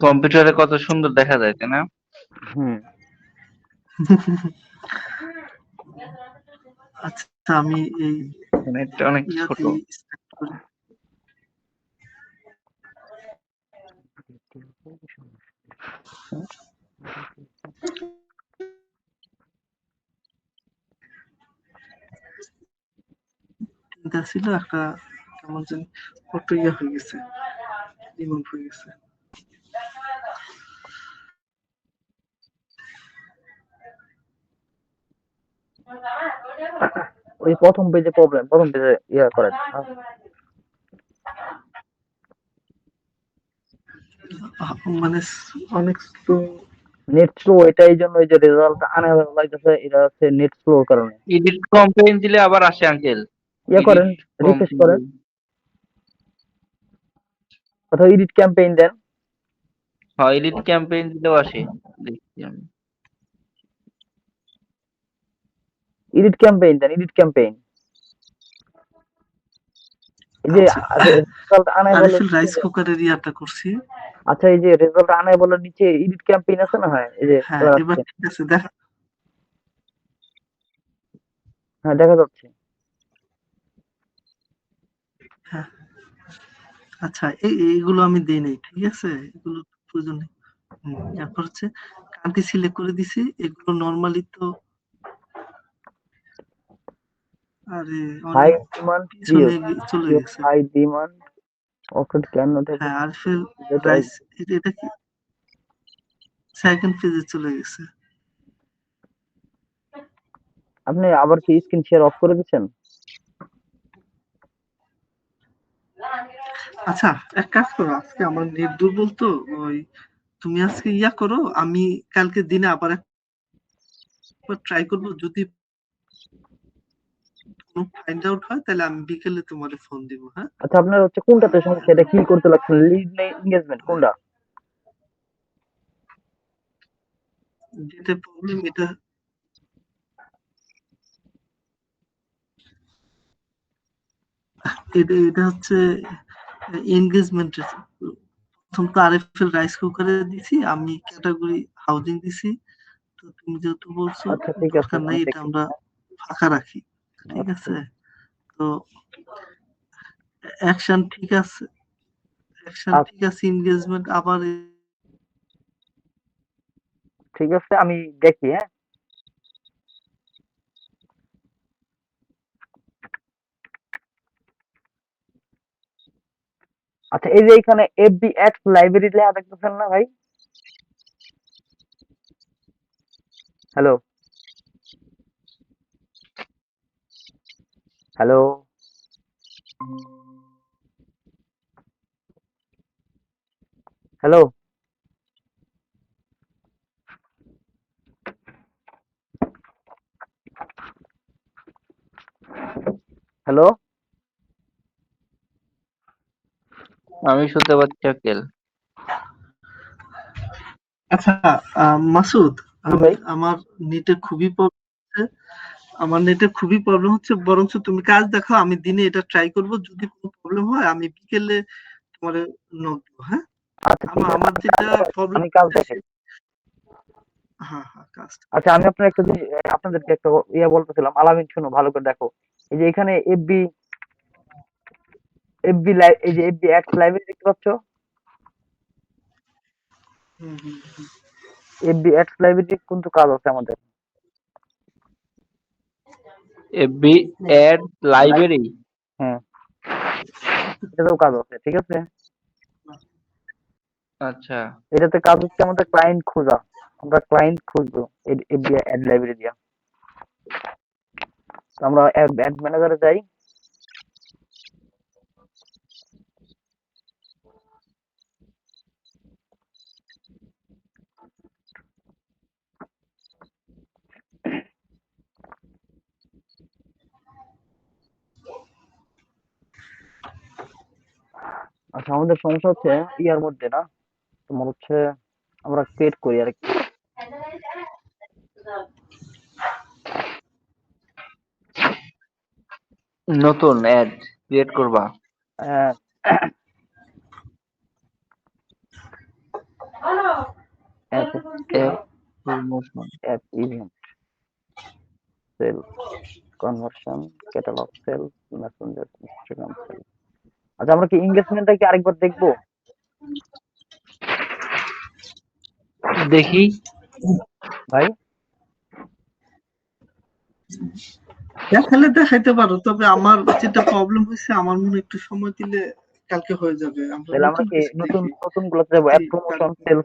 কম্পিউটারে কত সুন্দর দেখা যায়, তাই না? হুম। আচ্ছা, আমি এই নেটটা অনেক ছোট। ইয়াতেই স্টার্ট করি। চিন্তা ছিল একটা কেমন জানি ফটো ইয়ে হয়ে গেছে, রিমুভ হয়ে গেছে। ওই প্রথম পেজে প্রবলেম, প্রথম পেজে ইয়া করেন। মানে অনেক স্লো। নেট স্লো, এটা এই জন্য, এই যে রেজাল্ট আনা লাগতেছে, এটা হচ্ছে নেট স্লোর কারণে। এডিট কম্পেইন দিলে আবার আসে আঙ্কেল। ইয়া এডিট করেন, রিফ্রেশ কম্পেইন করেন, অথবা এডিট ক্যাম্পেইন দেন। হ্যাঁ, এডিট ক্যাম্পেইন দিলেও আসে, দেখছি আমি। এডিট ক্যাম্পেইন দেন, এডিট ক্যাম্পেইন। এই যে আচ্ছা, রেজাল্ট আনায় বলে। আরিফেল রাইস কুকারের ইয়াটা করছি। আচ্ছা, এই যে রেজাল্ট আনায় বলে নিচে এডিট ক্যাম্পেইন আছে না? হয়, এই যে হ্যাঁ, দেখা এবার যাচ্ছে। ঠিক আছে, দেখ। হ্যাঁ, দেখা যাচ্ছে। হ্যাঁ, আচ্ছা, এইগুলো আমি দেই নাই, ঠিক আছে, এগুলো প্রয়োজন নেই। তারপর হচ্ছে কান্ট্রি সিলেক্ট করে দিছি, এগুলো নরমালি তো আরে হাই অনেক ডিমান্ড পিছনে ভিউজ, চলে গেছে। High demand offer can not have হ্যাঁ, আরিফেল দ্যাট আই। রাইস, এটা কি সেকেন্ড পেজে চলে গেছে। আপনি আবার কি স্ক্রিন শেয়ার অফ করে দিচ্ছেন? আচ্ছা, এক কাজ করো, আজকে আমার নেট দুর্বল তো, ওই তুমি আজকে ইয়া করো, আমি কালকে দিনে আবার একবার ট্রাই করবো, যদি কোনো ফাইন্ড আউট হয় তাহলে আমি বিকেলে তোমারে ফোন দিব। হ্যাঁ, আচ্ছা, আপনার হচ্ছে কোনটাতে সমস্যা? এটা কি করতে লাগছেন, লিড না এঙ্গেজমেন্ট, কোনটা? যেটা প্রবলেম এটা এটা এটা হচ্ছে এনগেজমেন্টের। প্রথম তো আরএফএল রাইস কুকারে দিছি, আমি ক্যাটাগরি হাউজিং দিছি। তো তুমি যেহেতু বলছো আচ্ছা, ঠিক আছে, দরকার নাই, আমি এটা দেখতেছি। আমরা ফাঁকা রাখি, ঠিক আচ্ছা, আছে। তো অ্যাকশন ঠিক আছে, অ্যাকশন ঠিক আচ্ছা, আছে, এনগেজমেন্ট আবার ঠিক আছে, আমি দেখি। হ্যাঁ, আচ্ছা, এই যে এখানে এফবি অ্যাডস লাইব্রেরি লেখা দেখতেছেন না ভাই? Hello, hello, hello, hello. আমি শুনতে পাচ্ছি আঙ্কেল। আচ্ছা। মাসুদ, জি ভাই। আমার নেটে খুবই প্রবলেম হচ্ছে, আমার নেটে খুবই প্রবলেম হচ্ছে, বরঞ্চ তুমি কাজ দেখাও, আমি দিনে এটা ট্রাই করব, যদি কোনো প্রবলেম হয় আমি বিকেলে তোমার নক দেবো। হ্যাঁ, আচ্ছা, ঠিক আমার আছে, আমার আমি কাজ যেটা দেখাচ্ছি, প্রবলেম আমি কাজ হচ্ছে দেখাই। হ্যাঁ, হ্যাঁ, কাজটা। আচ্ছা, আমি আপনার একটা জিনিস, আপনাদেরকে একটা ইয়ে বলতেছিলাম, আলামিন শুনো ভালো করে দেখো। এই যে এখানে এফবি, এই যে এফবি অ্যাডস লাইব্রেরি দেখতে পাচ্ছ? হুম, হুম, হুম। এফবি অ্যাডস লাইব্রেরি কিন্তু কাজ আছে আমাদের। FB ad library. হ্যাঁ, এটাতেও কাজ আছে, ঠিক আছে। আচ্ছা, এটাতে কাজ হচ্ছে আমাদের ক্লায়েন্ট খোঁজা। আমরা ক্লায়েন্ট খুঁজবো এফবি অ্যাড লাইব্রেরি দিয়া। তো আমরা অ্যাড ম্যানেজারে যাই। আচ্ছা, আমাদের সমস্যা হচ্ছে ইয়ার মধ্যে না, তোমার হচ্ছে আমরা ক্রিয়েট করি আর কি। নতুন অ্যাড ক্রিয়েট করবা? Ah, app promotion. App event, sale, conversion, catalogue sale, Messenger, Instagram sale. আচ্ছা, আমরা কি এঙ্গেজমেন্টটা কি আরেকবার দেখবো দেখি। ভাই? দেখালে দেখাইতে পারো, তবে আমার যেটা প্রবলেম হয়েছে, আমার মনে হয় একটু সময় দিলে কালকে হয়ে যাবে। আমরা তাহলে আমরা নতুন কি কিছু নতুন দেখি। নতুন গুলোতে যাবো, অ্যাপ প্রমোশন, সেল?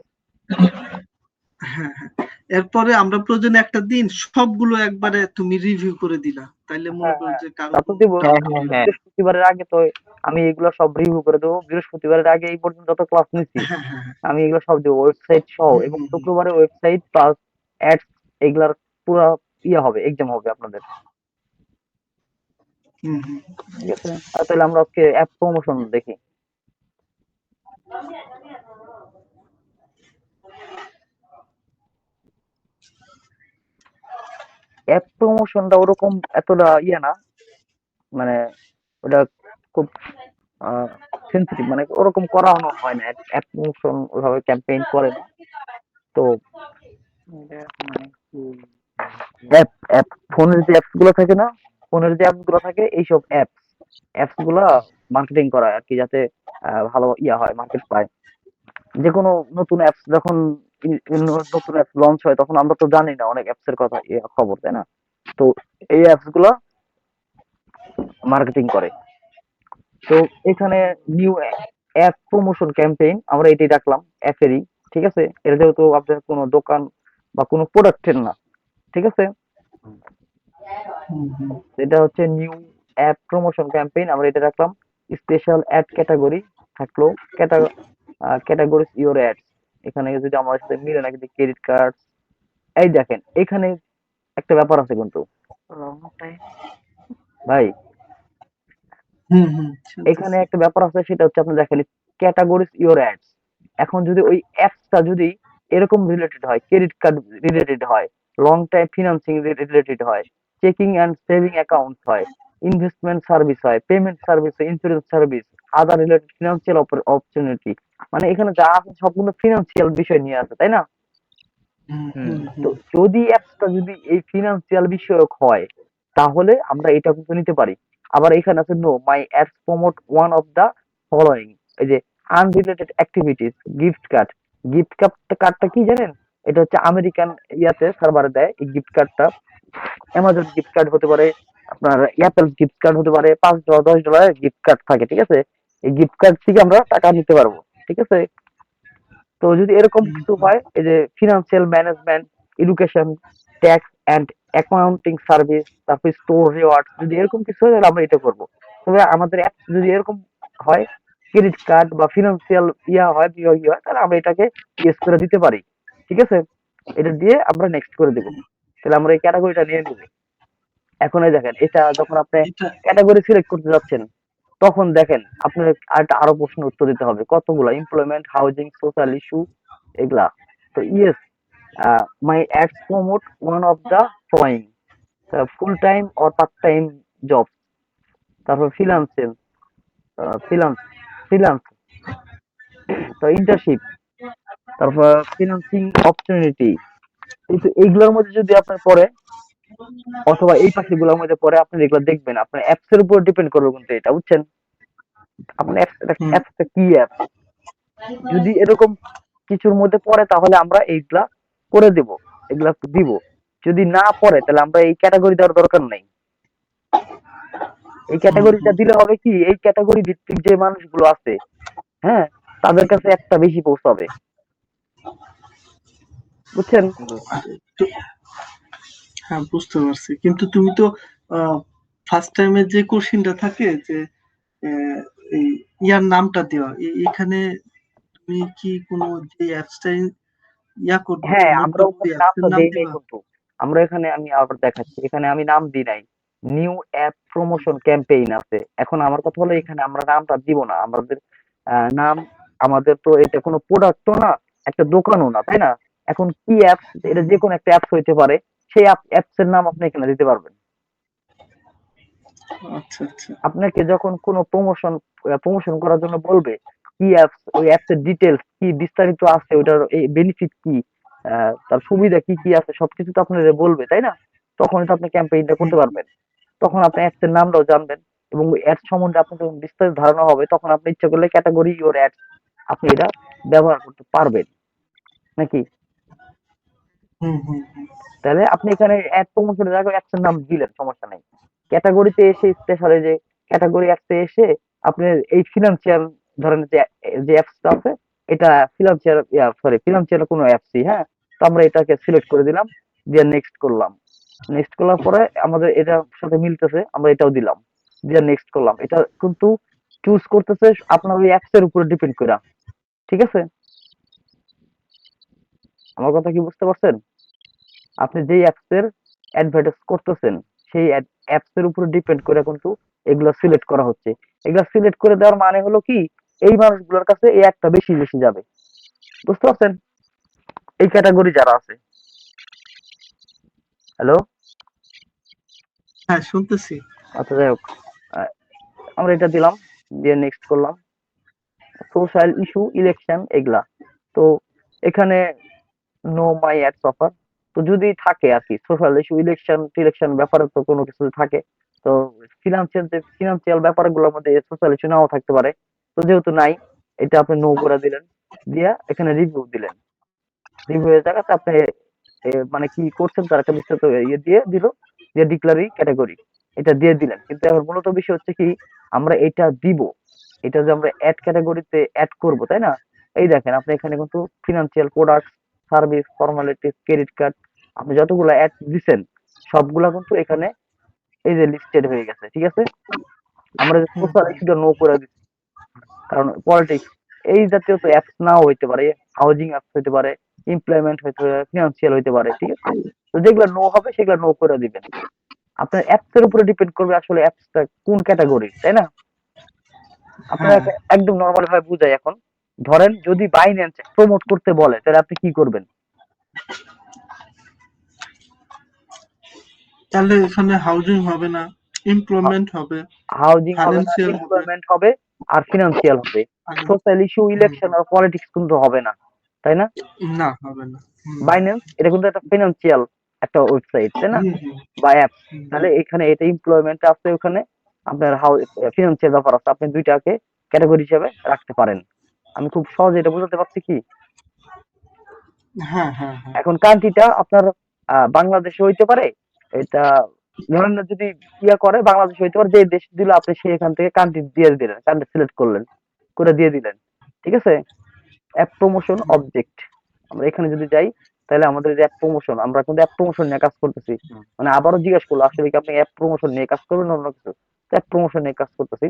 হ্যাঁ, হ্যাঁ। এরপরে আমরা প্রয়োজনে একটা দিন সবগুলো একবারে তুমি রিভিউ করে দিলা, তাইলে মনে হ্যাঁ করো হ্যাঁ, যে কারো তা তো কোনো দেবো। হ্যাঁ, ডাউট হ্যাঁ, হবে না। হ্যাঁ। বৃহস্পতিবারের আগে তো আমি এগুলো সব রিভিউ করে দেবো। বৃহস্পতিবারের আগে এই পর্যন্ত যত ক্লাস নিচ্ছি হ্যাঁ, হ্যাঁ, হ্যাঁ। আমি এগুলো সব দেবো, ওয়েবসাইট সহ। হুম, এবং হুম, হুম। শুক্রবারে ওয়েবসাইট প্লাস অ্যাডস এগুলার পুরো ইয়ে হবে, এক্সাম হবে আপনাদের। হুম, হুম। ঠিক আছে, আর তাহলে আমরা আজকে অ্যাপ প্রমোশন দেখি। অ্যাপ প্রমোশনটা ওরকম এতটা ইয়ে না, মানে ওটা খুব সেন্সিটিভ, মানে ওরকম করানো হয় না। অ্যাপ প্রমোশন ওইভাবে ক্যাম্পেইন করে না তো। অ্যাপ অ্যাপ ফোনের যে অ্যাপস গুলো থাকে না, ফোনের যে অ্যাপস গুলো থাকে, এইসব অ্যাপস গুলা মার্কেটিং করা আর কি, যাতে ভালো ইয়া হয়, মার্কেট পায়। যে কোনো নতুন অ্যাপস যখন নতুন অ্যাপস লঞ্চ হয়, তখন আমরা তো জানি না অনেক অ্যাপস এর কথা, খবর, তাই না? তো এই অ্যাপস গুলা মার্কেটিং করে। তো এখানে নিউ অ্যাপ প্রমোশন ক্যাম্পেইন আমরা এটাই রাখলাম, অ্যাপেরই। ঠিক আছে, এটা যেহেতু আপনার কোনো দোকান বা কোনো প্রোডাক্টের না, ঠিক আছে, হুম, হুম। এটা হচ্ছে নিউ অ্যাপ প্রমোশন ক্যাম্পেইন, আমরা এটা রাখলাম। স্পেশাল অ্যাড ক্যাটাগরি থাকলো, ক্যাটাগরিজ ইউর অ্যাডস। এখানে যদি আমার সাথে মিলে নাকি ক্রেডিট কার্ড, এই দেখেন এখানে একটা ব্যাপার আছে কিন্তু ভাই, হুম, হুম। এখানে শুনতেছি। একটা ব্যাপার আছে, সেটা হচ্ছে আপনি দেখেন ক্যাটাগরিজ ইউর অ্যাডস। এখন যদি ওই অ্যাপসটা যদি এরকম রিলেটেড হয়, ক্রেডিট কার্ড রিলেটেড হয়, লং টাইম ফিনান্সিং রিলেটেড হয়, চেকিং অ্যান্ড সেভিং অ্যাকাউন্ট হয়, ইনভেস্টমেন্ট সার্ভিস হয়, পেমেন্ট সার্ভিস, ইন্স্যুরেন্স সার্ভিস, আদার রিলেটেড ফিনান্সিয়াল অপরচুনিটি, মানে এখানে যা আছে সবগুলো ফিনান্সিয়াল বিষয় নিয়ে আছে, তাই না? হুম, হুম। হুম, তো হুম। যদি অ্যাপসটা যদি এই ফিনান্সিয়াল বিষয়ক হয়, তাহলে আমরা এটা কিন্তু নিতে পারি। আবার এখানে আছে no my ads promote one of the following, এই যে unrelated activities, gift card. Gift কার্ডটা কি জানেন? এটা হচ্ছে আমেরিকান ইয়াতে সার্ভারে দেয় এই গিফট কার্ডটা। অ্যামাজন গিফট কার্ড হতে পারে, আপনার অ্যাপেল গিফট কার্ড হতে পারে, $5 $10 গিফট কার্ড থাকে, ঠিক আছে? এই গিফট কার্ড থেকে আমরা টাকা নিতে পারবো, ঠিক আছে? তো যদি এরকম হুম, কিছু হুম। হয়, এই যে financial management, education, tax and accounting service, তারপর স্টোর রিওয়ার্ড, যদি এরকম কিছু হয় তাহলে আমরা এটা করবো। তবে আমাদের অ্যাপস যদি এরকম হয়, ক্রেডিট কার্ড বা ফিনান্সিয়াল ইয়া হয়, বিভাগী হয়, তাহলে আমরা এটাকে ইয়েস করে দিতে পারি। ঠিক আছে, এটা দিয়ে আমরা নেক্সট করে দেবো। তাহলে আমরা এই ক্যাটাগরিটা নিয়ে নিব। এখন এই দেখেন, এটা যখন আপনি এটা ক্যাটাগরি সিলেক্ট করতে যাচ্ছেন, তখন দেখেন আপনার আরো প্রশ্ন উত্তর দিতে হবে কতগুলো, এমপ্লয়মেন্ট, হাউজিং, সোশ্যাল ইস্যু, এগুলা। তো yes, my ads promote one of the following, full time or part time job, তারপর ফ্রিল্যান্সিং, ফ্রিল্যান্স ফ্রিল্যান্স তো ইন্টার্নশিপ, তারপর ফিনান্সিং অপরচুনিটি। কিন্তু এইগুলোর মধ্যে যদি আপনার পড়ে, অথবা এই পাখিগুলোর মধ্যে পড়ে, আপনি এগুলো দেখবেন, আপনার অ্যাপস এর উপর ডিপেন্ড করবে কিন্তু এটা, বুঝছেন? আপনার হুম, অ্যাপসটা কি অ্যাপ, যদি এরকম কিছুর মধ্যে পড়ে তাহলে আমরা এইগুলা করে দেব, এগুলা দিব। যদি না পড়ে তাহলে আমরা এই ক্যাটাগরি দেওয়ার দরকার নাই। এই হুম, ক্যাটাগরিটা হুম। দিলে হবে কি, এই ক্যাটাগরি ভিত্তিক যে মানুষগুলো আছে, হ্যাঁ, তাদের কাছে একটা বেশি পৌঁছাবে, বুঝছেন? তো হ্যাঁ, বুঝতে পারছি। কিন্তু তুমি তো ফার্স্ট টাইমে যে কোশ্চিনটা থাকে যে আহ, এই ইয়ার নামটা দেওয়া, এখানে তুমি কি কোনো যে অ্যাপসটা করবা, হ্যাঁ, প্রমোট আমরা করবো, ওই ওখানে অ্যাপসের নামটা নাম দেই নাই দিবা? কিন্তু। আমরা এখানে, আমি আবার দেখাচ্ছি, এখানে আমি নাম দিই নাই। নিউ অ্যাপ প্রমোশন ক্যাম্পেইন আছে। এখন আমার কথা হলো, এখানে আমরা নামটা দিব না। আমাদের নাম, আমাদের তো এটা কোনো প্রোডাক্ট তো না, একটা দোকানও না, তাই না? এখন কি অ্যাপস, এটা যে কোনো একটা অ্যাপস হইতে পারে, সেই অ্যাপস এর নাম আপনি এখানে দিতে পারবেন। আচ্ছা, আচ্ছা। আপনাকে যখন কোনো প্রমোশন করার জন্য বলবে, কি অ্যাপস, ওই অ্যাপস এর ডিটেলস কি বিস্তারিত আছে, ওটার এই বেনিফিট কি, তার সুবিধা কি কি আছে সবকিছু তো আপনাদের বলবে, তাই না? তখনই তো আপনি ক্যাম্পেইনটা করতে পারবেন। তখন আপনি অ্যাডস এর নামটাও জানবেন এবং অ্যাডস সম্বন্ধে আপনার যখন বিস্তারিত ধারণা হবে তখন আপনি ইচ্ছা করলে ক্যাটাগরি ইউর অ্যাডস আপনি এটা ব্যবহার করতে পারবেন নাকি? হুম হুম হুম তাহলে আপনি এখানে অ্যাড প্রমোশনের জায়গায় অ্যাডস এর নাম দিলেন, সমস্যা নেই। ক্যাটাগরিতে এসে স্পেশালে যে ক্যাটাগরি অ্যাডসে এসে আপনি এই ফিনান্সিয়াল ধরেন যে যে অ্যাপসটা আছে এটা ফিনান্সিয়াল ফিনান্সিয়াল কোনো অ্যাপসই, হ্যাঁ? তো আমরা এটাকে সিলেক্ট করে দিলাম, দিয়ে নেক্সট করলাম। নেক্সট করার পরে আমাদের এটার সাথে মিলতেছে আমরা এটাও দিলাম, দিয়ে নেক্সট করলাম। এটা কিন্তু চুজ করতেছে আপনার ওই অ্যাপস এর উপরে ডিপেন্ড করে, ঠিক আছে? আমার কথা কি বুঝতে পারছেন? আপনি যেই অ্যাপস এর অ্যাডভার্টাইজ করতেছেন সেই অ্যাপস এর উপরে ডিপেন্ড করে কিন্তু এগুলো সিলেক্ট করা হচ্ছে। এগুলো সিলেক্ট করে দেওয়ার মানে হলো কি এই মানুষগুলোর কাছে এই একটা বেশি বেশি যাবে, বুঝতে পারছেন? এই ক্যাটাগরি যারা আছে। হ্যালো? হ্যাঁ, শুনতেছি। আচ্ছা যাই হোক, আহ, আমরা এটা দিলাম, দিয়ে নেক্সট করলাম। সোশ্যাল ইস্যু ইলেকশন এগুলা, তো এখানে নো মাই অ্যাডস অফার, তো যদি থাকে আর কি সোশ্যাল ইস্যু ইলেকশন টিলেকশন ব্যাপারে তো কোনো কিছু থাকে, তো ফিনান্সিয়াল যে ফিনান্সিয়াল ব্যাপারগুলোর মধ্যে সোশ্যাল ইস্যু নাও থাকতে পারে, তো যেহেতু নাই এটা আপনি নো করে দিলেন, দিয়া এখানে রিভিউ দিলেন। রিভিউ এর জায়গাতে আপনি মানে কি করছেন তার একটা বিস্তারিত ইয়ে দিয়ে দিল, যে ডিক্লারি ক্যাটাগরি এটা দিয়ে দিলেন। কিন্তু এখন মূলত বিষয় হচ্ছে কি আমরা এটা দিব, এটা যে আমরা অ্যাড ক্যাটাগরিতে অ্যাড করব, তাই না? এই দেখেন আপনি এখানে কিন্তু financial product, service, formalities, credit card, আপনি যতগুলো অ্যাড দিচ্ছেন সবগুলা কিন্তু এখানে এই যে লিস্টেড হয়ে গেছে, ঠিক আছে? আমরা যে হুম সোশ্যাল ইস্যুটা নো করে দিচ্ছি, কারণ পলিটিক্স এই জাতীয় তো অ্যাপস নাও হইতে পারে, হাউজিং অ্যাপস হইতে পারে, এমপ্লয়মেন্ট হইতে পারে, ফিনান্সিয়াল হইতে পারে, ঠিক আছে? তো যেগুলো নো হবে সেগুলো নো করে দিবেন। আপনার অ্যাপস এর উপরে ডিপেন্ড করবে আসলে অ্যাপসটা কোন ক্যাটাগরি, তাই না? আপনার হ্যাঁ, একদম নর্মাল ভাবে বুঝাই এখন। ধরেন যদি বাইন্যান্স প্রমোট করতে বলে তাহলে আপনি কি করবেন? তাহলে এখানে হাউজিং হবে না, এমপ্লয়মেন্ট হবে, হাউজিং হবে না, ফাইন্যান্সিয়াল হবে। এমপ্লয়মেন্ট হবে, আর ফিনান্সিয়াল হবে। আর সোশ্যাল ইস্যু হুম, ইলেকশন আর পলিটিক্স কিন্তু হবে না, তাই না? না হবে না। হুম বাইন্যান্স এটা কিন্তু একটা ফিনান্সিয়াল একটা ওয়েবসাইট, তাই না? হুম হুম বা অ্যাপ। হুম, তাহলে এখানে এটা এমপ্লয়মেন্ট আছে, ওখানে আপনার ফিনান্সিয়াল ব্যাপার আছে, আপনি দুইটাকে ক্যাটাগরি হিসেবে রাখতে পারেন। আমি খুব সহজে এটা বোঝাতে পারছি কি? হ্যাঁ হ্যাঁ হ্যাঁ এখন কান্ট্রিটা আপনার বাংলাদেশে হইতে পারে, এটা ধরেন না যদি ইয়া করে বাংলাদেশ হইতে পারে, যে দেশ দিল আপনি সেখান থেকে কান্ট্রি দিয়ে দিলেন, কান্ট্রি সিলেক্ট করলেন, করে দিয়ে দিলেন, ঠিক আছে? অ্যাপ প্রমোশন হুম, অবজেক্ট, আমরা এখানে যদি যাই তাহলে আমাদের যে অ্যাপ প্রমোশন, আমরা কিন্তু অ্যাপ প্রমোশন নিয়ে কাজ করতেছি। মানে আবারও জিজ্ঞেস করলো আসলে কি আপনি অ্যাপ প্রমোশন নিয়ে কাজ করবেন না অন্য কিছু? অ্যাপ প্রমোশন নিয়ে কাজ করতেছি।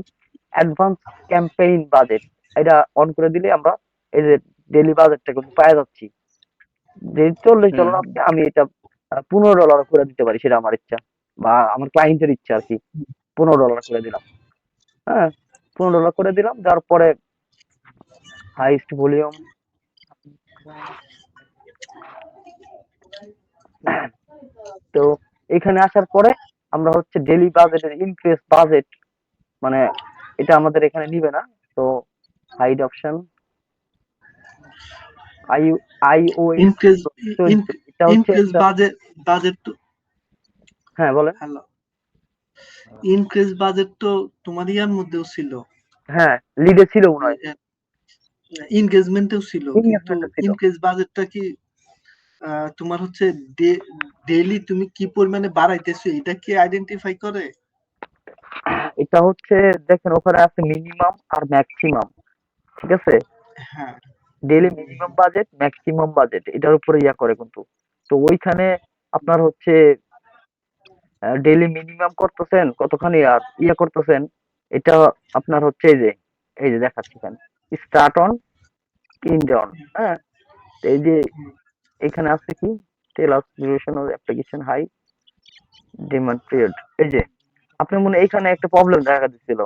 অ্যাডভান্স ক্যাম্পেইন বাজেট এটা অন করে দিলে আমরা এই যে ডেইলি বাজেটটা কিন্তু পাওয়া যাচ্ছি, যে চললে হুম। চলো না, আমি এটা $15 করে দিতে পারি, সেটা আমার ইচ্ছা বা আমার ক্লায়েন্টের ইচ্ছা আর কি। $15 করে দিলাম, হ্যাঁ, $15 করে দিলাম, দেওয়ার পরে হাইস্ট ভলিউম, তো এখানে আসার পরে আমরা হচ্ছে ডেইলি বাজেটের ইনক্রিজ বাজেট, মানে এটা আমাদের এখানে নিবে না, তো hide option I iOS increase 20, এটা হচ্ছে ইনক্রিজ একটা, বাজেট বাজেট তো। হ্যাঁ বলেন। হ্যালো, ইনক্রিজ বাজেট তো তোমার ইয়ার মধ্যেও ছিল, হ্যাঁ লিডে ছিল মনে হয়, এনগেজমেন্টেও ছিল, কিন্তু ইনভেস্টমেন্ট ছিল। ইনক্রিজ বাজেটটা কি তোমার হচ্ছে ডেইলি তুমি কি পরিমাণে বাড়াইতেছো এটা কি আইডেন্টিফাই করে? এটা হচ্ছে দেখেন ওখানে আছে মিনিমাম আর ম্যাক্সিমাম, ঠিক আছে? হ্যাঁ। ডেইলি হুম হুম মিনিমাম বাজেট ম্যাক্সিমাম বাজেট এটার উপরে ইয়া করে কিন্তু, তো ওইখানে আপনার হচ্ছে ডেইলি মিনিমাম করতেছেন কতখানি আর ইয়া করতেছেন, এটা আপনার হচ্ছে এই যে দেখাচ্ছি এখানে স্টার্ট অন ইন্ড অন, হ্যাঁ, তো এই যে হুম, এখানে আছে কি tell us duration of application high demand period, এই যে আপনার মনে হয় এখানে একটা প্রবলেম দেখা দিচ্ছিল,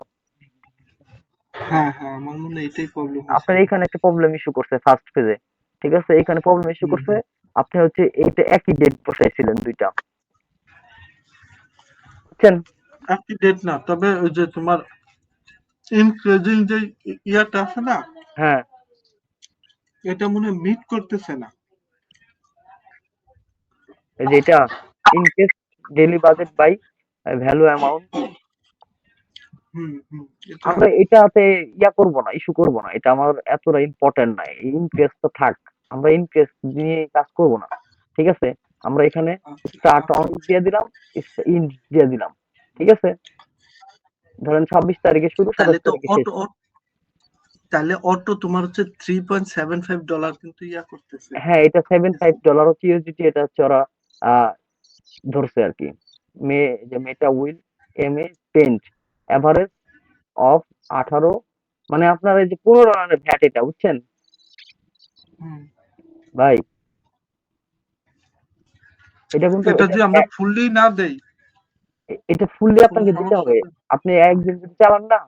হ্যাঁ হ্যাঁ, আমার মনে হয় এটাই প্রবলেম আপনার হয়েছিল। এখানে একটা প্রবলেম ইস্যু করছে ফার্স্ট ফেজে, ঠিক আছে? এখানে প্রবলেম ইস্যু হুম করছে, হুম। আপনি হচ্ছে এইটা একই ডেট বসাইছিলেন দুইটা, বুঝছেন? একই ডেট না, তবে ওই যে তোমার ইনক্রিজিং যে ইয়াটা আছে না, হ্যাঁ এটা মনে হয় মিট করতেছে না। এই যে এটা in case daily budget by value amount, এটা আমরা এটাতে করব না, ইস্যু করব না, এটা আমার এতটা ইম্পর্টেন্ট নাই, ইনকেস তো থাক, আমরা ইনকেস নিয়ে কাজ করব না। ঠিক আছে, আমরা এখানে আচ্ছা স্টার্ট অন আচ্ছা দিয়ে দিলাম, ইন দিয়ে দিলাম। ঠিক আছে, ধরেন 26 তারিখে শুরু, তাহলে 27 তো তারিখে শেষ। অটো তাহলে অটো তোমার হচ্ছে $3.75 কিন্তু করতেছে। হ্যাঁ, এটা $75 হচ্ছে ইউএসডিটি, এটা হচ্ছে ওরা আহ, ধরছে আর কি। Meta will aim a spend average of 18, মানে আপনার এই যে 15 রানের ভ্যাট, এটা বুঝছেন হুম। ভাই? এটা কিন্তু এটা যদি আমরা ফুললি না দেই এটা ফুললি কোনো আপনাকে দিতে সমস্যা হবে। হবে? আপনি একদিন যদি চালান না,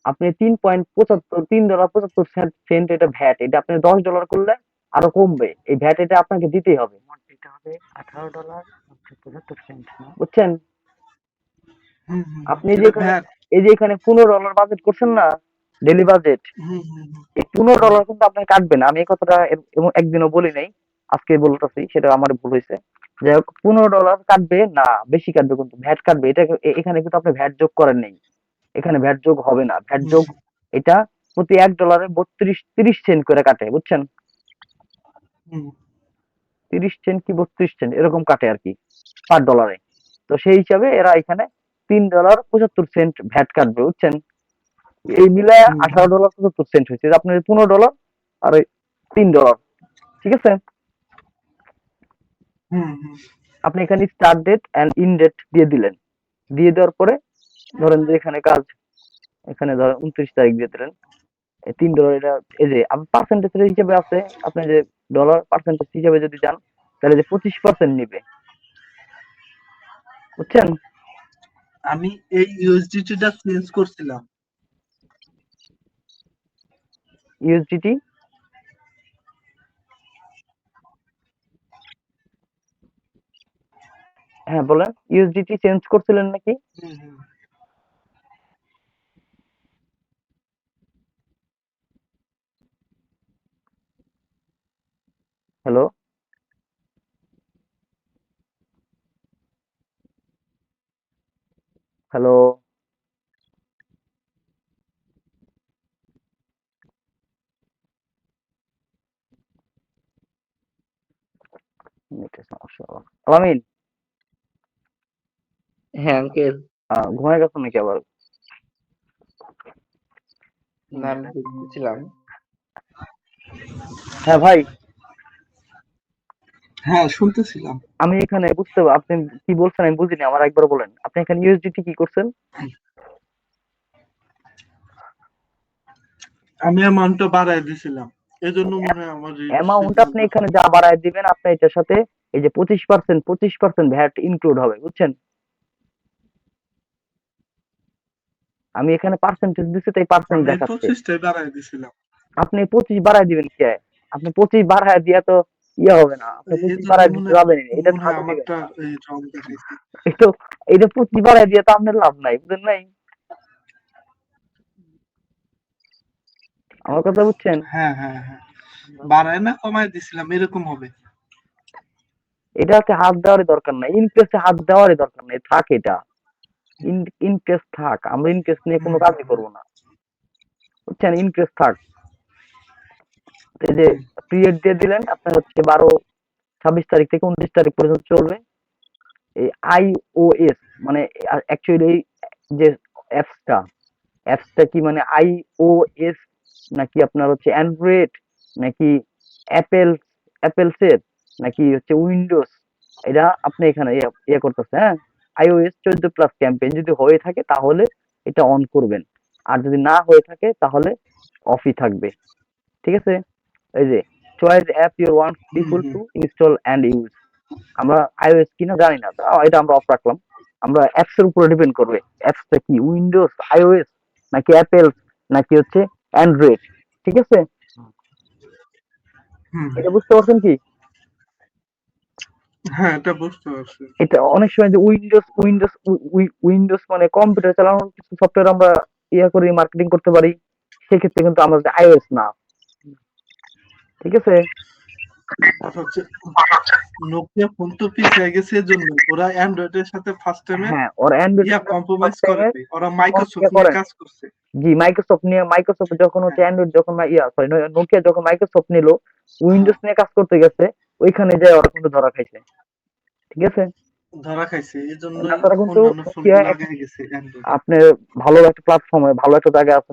আপনি 3.75 $3.75 এটা ভ্যাট, এটা আপনি $10 করলে আরো কমবে এই ভ্যাট, এটা আপনাকে দিতেই হবে। দিতে হবে $18.75, বুঝছেন? আপনি যে এটা এখানে, ভ্যাট। এই যে এখানে $15 বাজেট করছেন না, ডেলি বাজেট, হুম হুম এই হুম $15 কিন্তু আপনাকে কাটবে না। আমি এই কথাটা এবং একদিনও বলি নাই, আজকে বলতেছি, সেটা আমার ভুল হয়েছে। যাই হোক, $15 কাটবে না, বেশি কাটবে, কিন্তু ভ্যাট কাটবে। এটা এখানে কিন্তু আপনি ভ্যাট যোগ করেন নাই, এখানে ভ্যাট যোগ হবে না। ভ্যাট হুম যোগ এটা প্রতি $1 30 সেন্ট করে কাটে, বুঝছেন? হুম 30 সেন্ট কি 32 সেন্ট এরকম কাটে আর কি পার ডলারে। তো সেই হিসাবে এরা এখানে $3.75 ভ্যাট কাটবে, বুঝছেন? এই মিলায় হুম $18.75 হয়েছে, আপনার $15 আর ওই $3। ঠিক আছে, হুম হুম আপনি এখানে start date end in date দিয়ে দিলেন। দিয়ে দেওয়ার পরে ধরেন যে এখানে কাজ, এখানে ধরেন 29 তারিখ দিয়ে দিলেন, $3 এটা, এই যে আপনি পার্সেন্টেজ হিসেবে আছে, আপনি যে ডলার পার্সেন্টেজ হিসেবে যদি যান, তাহলে যে 25% নিবে, বুঝছেন? আমি এই ইউএসডিটি টা চেঞ্জ করছিলাম। ইউএসডিটি, হ্যাঁ বলেন, ইউএসডিটি চেঞ্জ করছিলেন নাকি? হুম হুম হ্যালো, হ্যালো, নেটের সমস্যা আবার। আলামিন, হ্যাঁ আঙ্কেল। ঘুমায় গেছো নাকি আবার? না আমি দেখতেছিলাম। হ্যাঁ ভাই, হ্যাঁ শুনতেছিলাম। আমি এখানে আপনি কি বলছেন আমি বুঝিনি, আমার একবার বলেন, আপনি এখানে ইউএসডিটি কি করছেন? আমি অ্যামাউন্টটা বাড়ায় দিছিলাম, এজন্য মনে হয় আমার অ্যামাউন্ট আপনি সিগন্যালটা এখানে যা বাড়ায় দিবেন, আপনার এটার সাথে এই যে 25% ভ্যাট ইনক্লুড হবে, বুঝছেন? আমি এখানে পার্সেন্টেজ দিচ্ছি, তাই পার্সেন্ট আমি দেখাচ্ছে। 25টাই বাড়ায় দিছিলাম। আপনি 25 বাড়ায় দিবেন কি হয়? আপনি 25 বাড়ায় দিয়া তো হবে না, আপনি 25 এজন্য বাড়ায় দিতে যাবেন, এটা ধারও দিবেন আমারটা না। এই রং দেখাইছে। এটা এটা 25 বাড়ায় দিয়ে তো আপনার লাভ নাই, বুঝেন নাই আমার কথা, বুঝছেন? হ্যাঁ হ্যাঁ হ্যাঁ, বাড়ায় না কমায় দিছিলাম এরকম হবে। এটাতে হাত দেওয়ারই দরকার নাই, ইনকেসে হাত দেওয়ারই দরকার নাই, থাক এটা। ইনকেস থাক, আমরা ইনকেস নিয়ে কোনো হুম কাজই করবো না, বুঝছেন? ইনকেস থাক। এই যে হুম পিরিয়ড দিয়ে দিলেন, আপনার হচ্ছে 26 তারিখ থেকে 29 তারিখ পর্যন্ত চলবে। এই iOS মানে অ্যাকচুয়ালি এই যে অ্যাপসটা, কি মানে iOS নাকি আপনার হচ্ছে অ্যান্ড্রয়েড, নাকি অ্যাপেল, সেট, নাকি হচ্ছে উইন্ডোজ, এটা আপনি এখানে করতেছে। হ্যাঁ, iOS 14+ ক্যাম্পেইন যদি হয়ে থাকে তাহলে এটা অন করবেন, আর যদি না হয়ে থাকে তাহলে অফই থাকবে। ঠিক আছে, এই যে choice app your want hmm people hmm two install and use, আমরা iOS কিনা জানি না, এটা আমরা অফ রাখলাম। আমরা অ্যাপস এর উপরে ডিপেন্ড করবে, অ্যাপসটা কি উইন্ডোজ, iOS, নাকি অ্যাপেল, নাকি হচ্ছে অ্যান্ড্রয়েড। ঠিক আছে, হুম হুম। এটা বুঝতে পারছেন কি? হ্যাঁ এটা বুঝতে পারছি। এটা অনেক সময় যে উইন্ডোজ মানে কম্পিউটার চালানোর কিছু সফটওয়্যার আমরা করি, মার্কেটিং করতে পারি, সেক্ষেত্রে কিন্তু আমাদের iOS না। ঠিক আছে, কথা হচ্ছে নোকিয়া ফোন তো পিছিয়ে গেছে এজন্য ওরা অ্যান্ড্রয়েড এর সাথে ফার্স্ট টাইমে হ্যাঁ, ওর অ্যান্ড্রয়েড কম্প্রোমাইজ করে নাই। ওরা মাইক্রোসফট নিয়ে কাজ করছে। জি, মাইক্রোসফট যখন হচ্ছে অ্যান্ড্রয়েড যখন সরি নোকিয়া যখন মাইক্রোসফট নিল উইন্ডোজ নিয়ে কাজ করতে গেছে, ওইখানে যায় ওরা কিন্তু ধরা খাইছে। ঠিক আছে, ধরা খাইছে এজন্যই তাছাড়া কিন্তু অন্যান্য ফোন নোকিয়া লাগাই গেছে অ্যান্ড্রয়েড। আপনার ভালো একটা প্ল্যাটফর্মে ভালো একটা জায়গায় আছে।